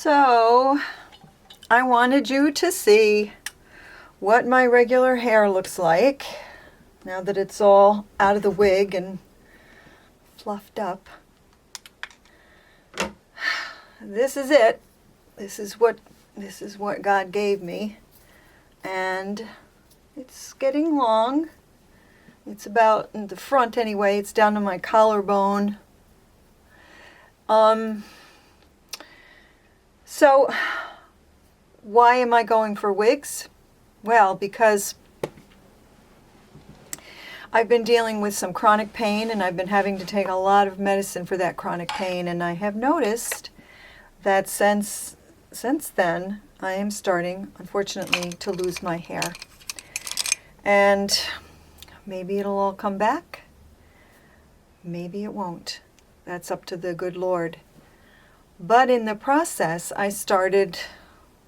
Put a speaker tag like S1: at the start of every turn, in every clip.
S1: So I wanted you to see what my regular hair looks like now that it's all out of the wig and fluffed up. This is it. This is what God gave me, and it's getting long. It's about in the front anyway. It's down to my collarbone. So why am I going for wigs? Well, because I've been dealing with some chronic pain, and I've been having to take a lot of medicine for that chronic pain, and I have noticed that since then I am starting, unfortunately, to lose my hair. And maybe it'll all come back. Maybe it won't. That's up to the good Lord. But in the process, I started,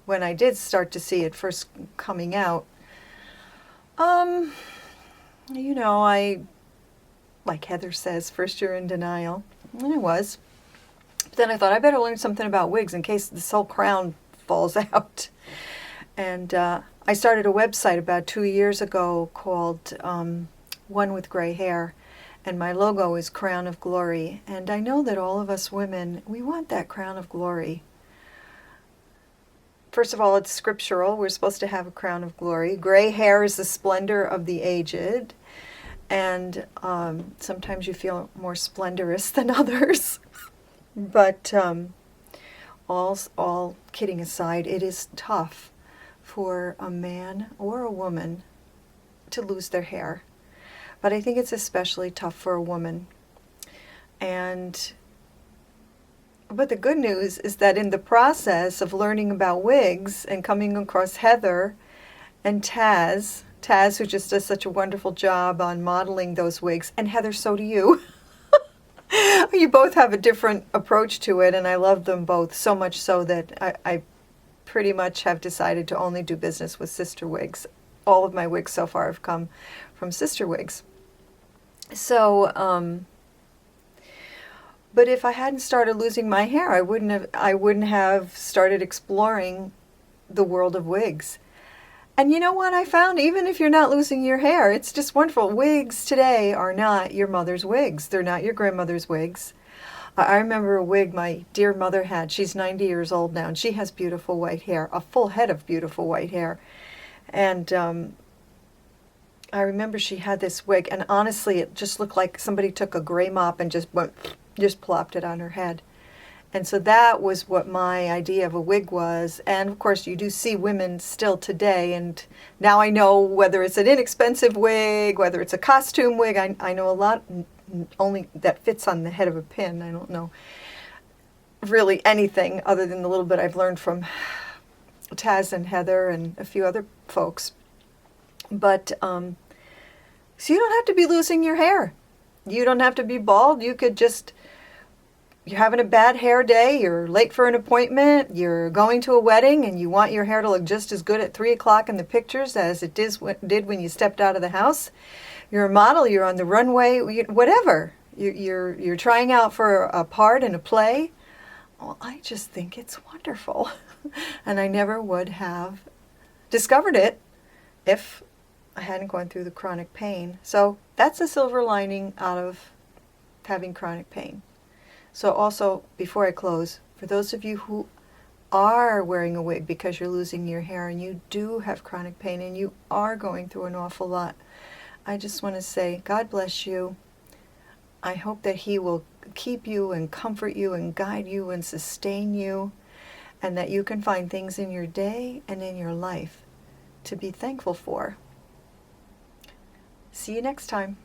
S1: when I did start to see it first coming out, you know, like Heather says, first you're in denial. And I was. But then I thought, I better learn something about wigs in case this whole crown falls out. And I started a website about 2 years ago called One with Gray Hair. And my logo is Crown of Glory. And I know that all of us women, we want that crown of glory. First of all, it's scriptural. We're supposed to have a crown of glory. Gray hair is the splendor of the aged. And sometimes you feel more splendorous than others. But all kidding aside, it is tough for a man or a woman to lose their hair. But I think it's especially tough for a woman. But the good news is that in the process of learning about wigs and coming across Heather and Taz, who just does such a wonderful job on modeling those wigs, and Heather, so do you. You both have a different approach to it, and I love them both so much so that I pretty much have decided to only do business with sister wigs. All of my wigs so far have come from sister wigs. So, but if I hadn't started losing my hair, I wouldn't have started exploring the world of wigs. And you know what I found? Even if you're not losing your hair, it's just wonderful. Wigs today are not your mother's wigs. They're not your grandmother's wigs. I remember a wig my dear mother had. She's 90 years old now, and she has beautiful white hair, a full head of beautiful white hair. And I remember she had this wig, and honestly, it just looked like somebody took a gray mop and just plopped it on her head. And so that was what my idea of a wig was. And of course, you do see women still today, and now I know whether it's an inexpensive wig, whether it's a costume wig. I know a lot only that fits on the head of a pin. I don't know really anything other than the little bit I've learned from Taz and Heather and a few other folks. But so you don't have to be losing your hair. You don't have to be bald. You could just, you're having a bad hair day, you're late for an appointment, you're going to a wedding, and you want your hair to look just as good at 3 o'clock in the pictures as it did when you stepped out of the house. You're a model, you're on the runway, whatever. You're trying out for a part in a play. Well, I just think it's wonderful. And I never would have discovered it if I hadn't gone through the chronic pain. So that's a silver lining out of having chronic pain. So also, before I close, for those of you who are wearing a wig because you're losing your hair and you do have chronic pain and you are going through an awful lot, I just want to say, God bless you. I hope that He will keep you and comfort you and guide you and sustain you, and that you can find things in your day and in your life to be thankful for. See you next time.